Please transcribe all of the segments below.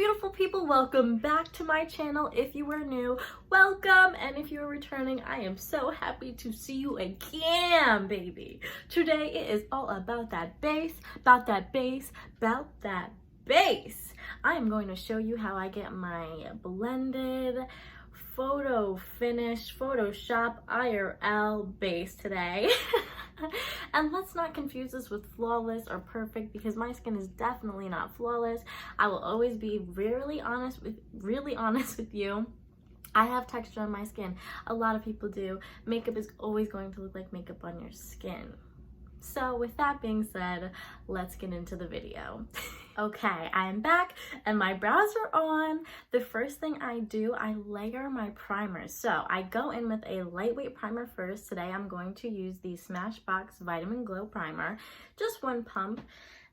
beautiful people, welcome back to my channel. If you are new, welcome, and if you're returning, I am so happy to see you again, baby. Today it is all about that bass, about that bass, about that bass. I am going to show you how I get my blended photo finish Photoshop IRL bass today. And let's not confuse this with flawless or perfect, because my skin is definitely not flawless. I will always be really honest with you. I have texture on my skin. A lot of people do. Makeup is always going to look like makeup on your skin. So with that being said, let's get into the video. Okay, I am back and my brows are on. The first thing I do, I layer my primer. So I go in with a lightweight primer first. Today I'm going to use the Smashbox Vitamin Glow Primer, just one pump.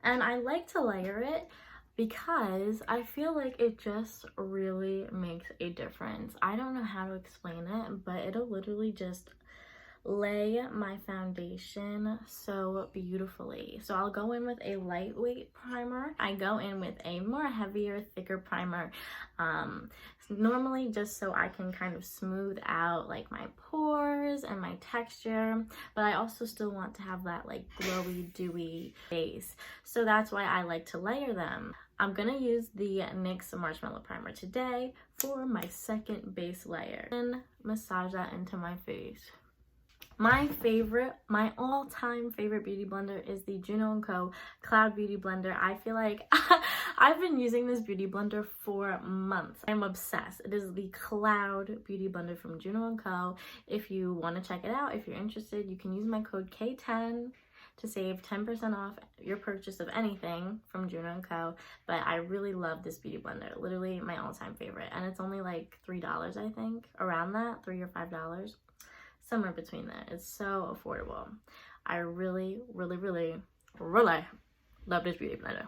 And I like to layer it because I feel like it just really makes a difference. I don't know how to explain it, but it'll literally just lay my foundation so beautifully. So I'll go in with a lightweight primer. I go in with a more heavier, thicker primer, normally just so I can kind of smooth out like my pores and my texture, but I also still want to have that like glowy, dewy base. So that's why I like to layer them. I'm gonna use the NYX Marshmallow Primer today for my second base layer and massage that into my face. My all-time favorite beauty blender is the Juno & Co. Cloud Beauty Blender. I feel like I've been using this beauty blender for months. I'm obsessed. It is the Cloud Beauty Blender from Juno & Co. If you want to check it out, if you're interested, you can use my code K10 to save 10% off your purchase of anything from Juno & Co. But I really love this beauty blender. Literally my all-time favorite. And it's only like $3, I think. Around that, $3 or $5. Somewhere between that. It's so affordable. I really love this beauty blender.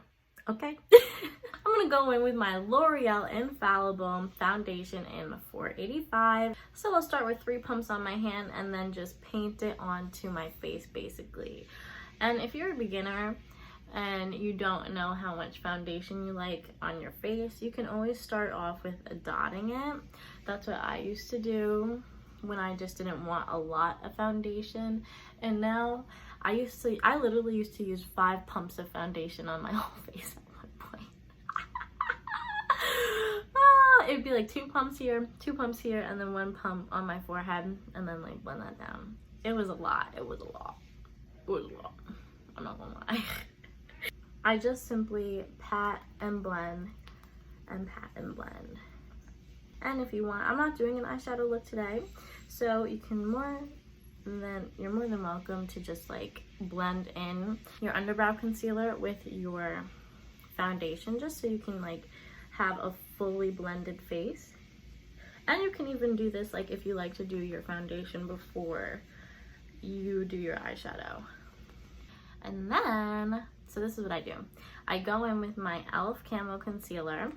Okay? I'm gonna go in with my L'Oreal Infallible foundation in 485. So I'll start with 3 pumps on my hand and then just paint it onto my face basically. And if you're a beginner and you don't know how much foundation you like on your face, you can always start off with dotting it. That's what I used to do when I just didn't want a lot of foundation. And now I literally used to use 5 pumps of foundation on my whole face at one point. It'd be like 2 pumps here, 2 pumps here, and then 1 pump on my forehead, and then like blend that down. It was a lot. I'm not gonna lie. I just simply pat and blend and pat and blend. And if you want, I'm not doing an eyeshadow look today, so you're more than welcome to just like blend in your underbrow concealer with your foundation, just so you can like have a fully blended face. And you can even do this like if you like to do your foundation before you do your eyeshadow. And then, so this is what I do. I go in with my e.l.f. Camo Concealer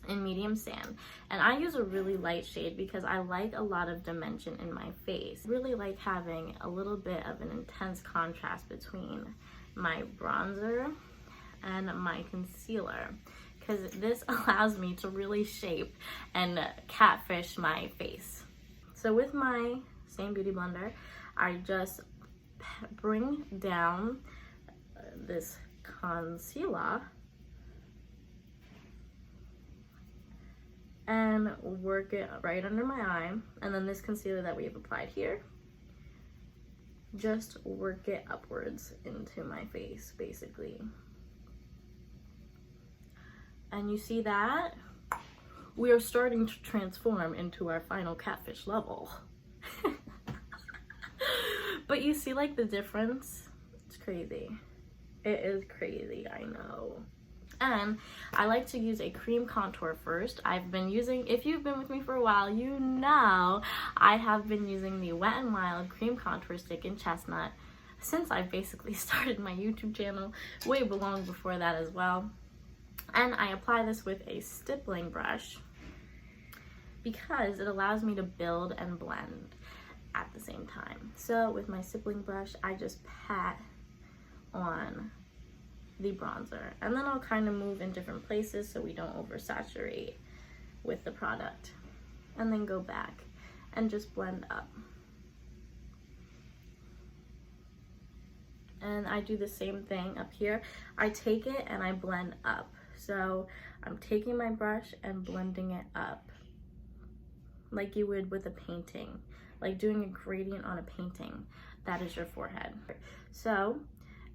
in medium sand, and I use a really light shade because I like a lot of dimension in my face. Really like having a little bit of an intense contrast between my bronzer and my concealer, because this allows me to really shape and catfish my face. So with my same beauty blender, I just bring down this concealer and work it right under my eye, and then this concealer that we have applied here, just work it upwards into my face basically. And you see that? We are starting to transform into our final catfish level. But you see like the difference? It's crazy. It is crazy, I know. And I like to use a cream contour first. I've been using, if you've been with me for a while, you know I have been using the Wet n Wild Cream Contour Stick in Chestnut since I basically started my YouTube channel, way long before that as well. And I apply this with a stippling brush because it allows me to build and blend at the same time. So with my stippling brush, I just pat on the bronzer. And then I'll kind of move in different places so we don't oversaturate with the product. And then go back and just blend up. And I do the same thing up here. I take it and I blend up. So I'm taking my brush and blending it up like you would with a painting, like doing a gradient on a painting. That is your forehead. So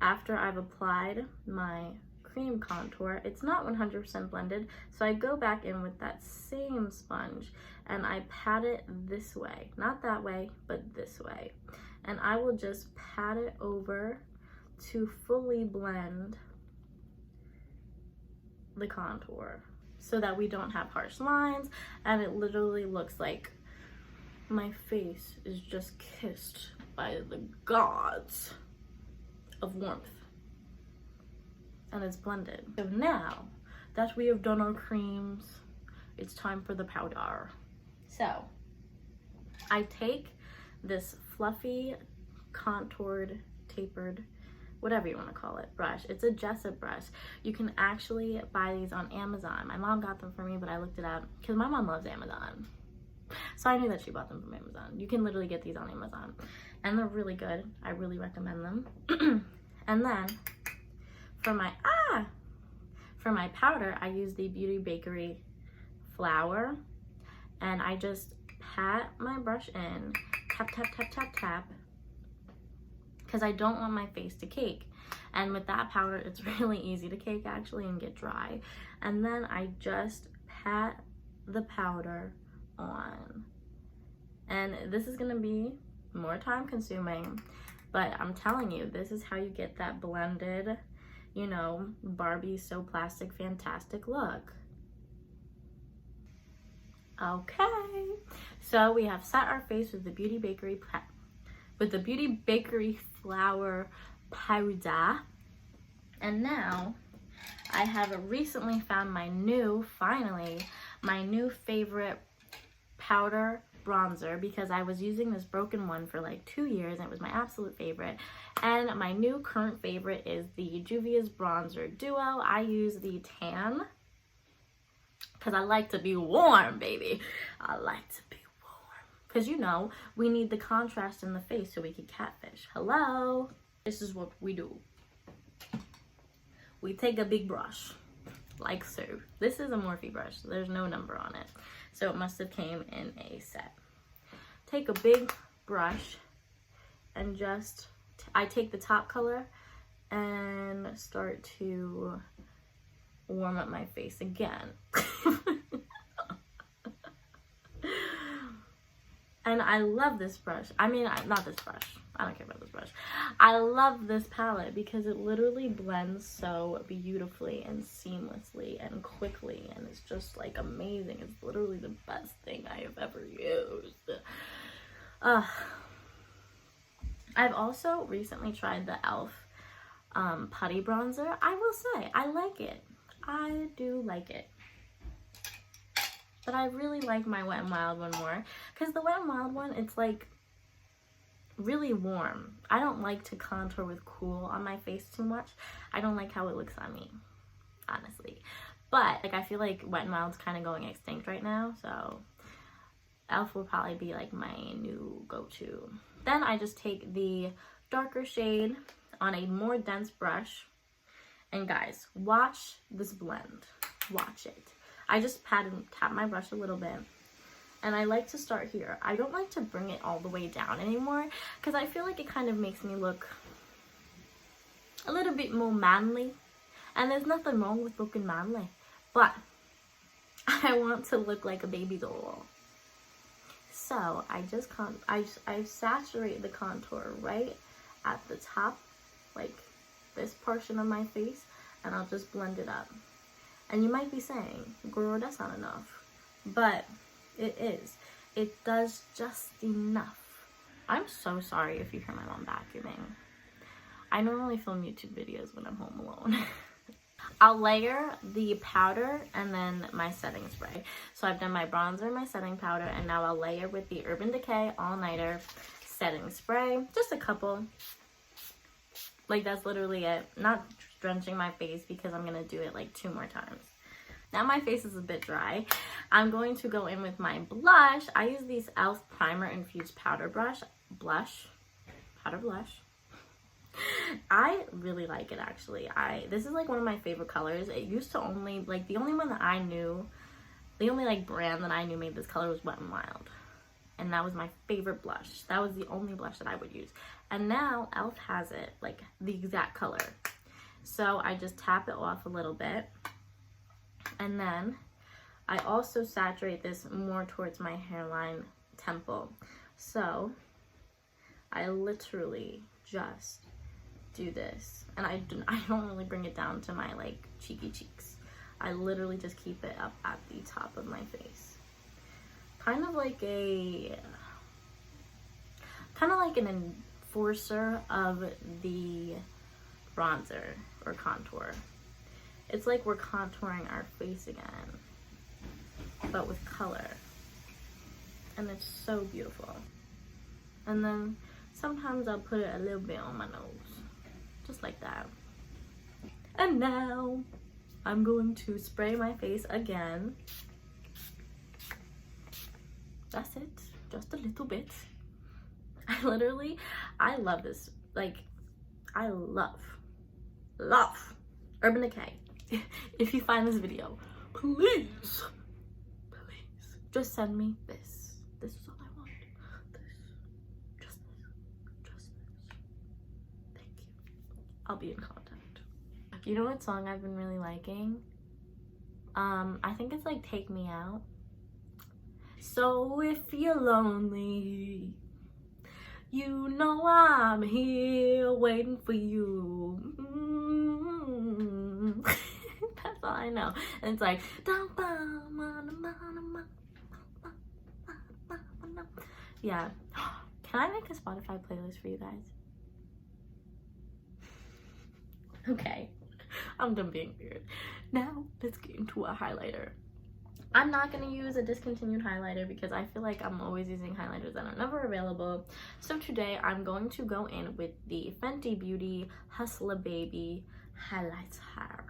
after I've applied my cream contour, it's not 100% blended, so I go back in with that same sponge and I pat it this way, not that way, but this way. And I will just pat it over to fully blend the contour so that we don't have harsh lines, and it literally looks like my face is just kissed by the gods of warmth, and it's blended. So now that we have done our creams, it's time for the powder. So I take this fluffy, contoured, tapered, whatever you want to call it, brush. It's a Jessup brush. You can actually buy these on Amazon. My mom got them for me, but I looked it up because my mom loves Amazon. So I knew that she bought them from Amazon. You can literally get these on Amazon. And they're really good. I really recommend them. And then for my powder, I use the Beauty Bakery flour. And I just pat my brush in, tap, tap, tap, tap, tap, because I don't want my face to cake. And with that powder, it's really easy to cake actually and get dry. And then I just pat the powder on. And this is gonna be more time consuming, but I'm telling you, this is how you get that blended, you know, Barbie So Plastic Fantastic look. Okay, so we have set our face with the Beauty Bakery flour powder, and now I have recently found my new favorite powder bronzer, because I was using this broken one for like 2 years and it was my absolute favorite. And my new current favorite is the Juvia's Bronzer Duo. I use the tan because I like to be warm, baby. I like to be warm because, you know, we need the contrast in the face so we can catfish. Hello, this is what we do. We take a big brush like so. This is a Morphe brush, so there's no number on it, so it must have came in a set. Take a big brush and just I take the top color and start to warm up my face again. And I love this brush. I mean, not this brush. I don't care about this brush. I love this palette because it literally blends so beautifully and seamlessly and quickly, and it's just like amazing. It's literally the best thing I have ever used. I've also recently tried the e.l.f. Putty Bronzer. I will say, I like it. I do like it. But I really like my Wet n Wild one more, because the Wet n Wild one, it's like really warm. I don't like to contour with cool on my face too much. I don't like how it looks on me, honestly. But like, I feel like Wet n Wild's kind of going extinct right now, so e.l.f. will probably be like my new go-to. Then I just take the darker shade on a more dense brush, and guys, watch this blend. Watch it. I just tap my brush a little bit, and I like to start here. I don't like to bring it all the way down anymore because I feel like it kind of makes me look a little bit more manly, and there's nothing wrong with looking manly, but I want to look like a baby doll. So I just I saturate the contour right at the top, like this portion of my face, and I'll just blend it up. And you might be saying, girl, that's not enough. But it is. It does just enough. I'm so sorry if you hear my mom vacuuming. I normally film YouTube videos when I'm home alone. I'll layer the powder and then my setting spray. So I've done my bronzer, my setting powder, and now I'll layer with the Urban Decay All Nighter setting spray. Just a couple. Like, that's literally it. Not drenching my face because I'm going to do it like 2 more times. Now my face is a bit dry. I'm going to go in with my blush. I use these e.l.f. Primer Infused Powder Blush. I really like it, actually. This is like one of my favorite colors. It used to only, like, the only one that I knew, the only like brand that I knew made this color was Wet n Wild. And that was my favorite blush. That was the only blush that I would use. And now e.l.f. has it, like, the exact color. So I just tap it off a little bit. And then I also saturate this more towards my hairline temple. So I literally just do this. And I don't really bring it down to my, like, cheeky cheeks. I literally just keep it up at the top of my face. Kind of like an enforcer of the bronzer or contour. It's like we're contouring our face again, but with color. And it's so beautiful. And then sometimes I'll put it a little bit on my nose, just like that. And now I'm going to spray my face again. That's it, just a little bit. I love this. Like, I love Urban Decay. If you find this video, please, just send me this. This is all I want. Just this. Thank you. I'll be in contact. You know what song I've been really liking? I think it's like Take Me Out. So if you're lonely, you know I'm here waiting for you. That's all I know. And it's like, yeah. Can I make a Spotify playlist for you guys? Okay, I'm done being weird. Now let's get into a highlighter. I'm not going to use a discontinued highlighter because I feel like I'm always using highlighters that are never available. So today I'm going to go in with the Fenty Beauty Hustler Baby Highlighter.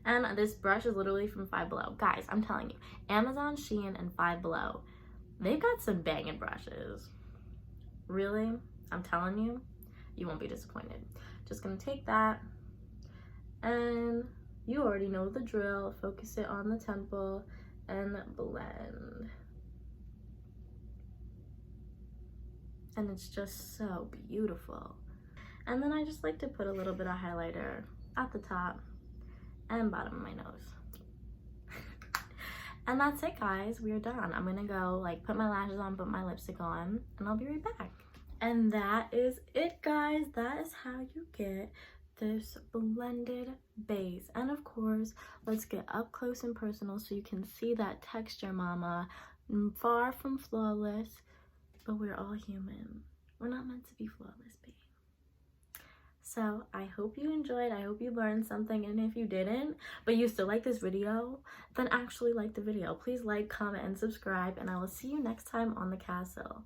And this brush is literally from Five Below. Guys, I'm telling you, Amazon, Shein, and Five Below, they've got some banging brushes. Really? I'm telling you, you won't be disappointed. Just going to take that. And you already know the drill. Focus it on the temple and blend. And it's just so beautiful. And then I just like to put a little bit of highlighter at the top and bottom of my nose. And that's it, guys. We are done. I'm gonna go like put my lashes on, put my lipstick on, and I'll be right back. And that is it, guys. That is how you get this blended base. And of course, let's get up close and personal so you can see that texture, mama. Far from flawless, but we're all human. We're not meant to be flawless, babe. So I hope you enjoyed. I hope you learned something. And if you didn't, but you still like this video, then actually like the video. Please like, comment, and subscribe. And I will see you next time on the Kastle.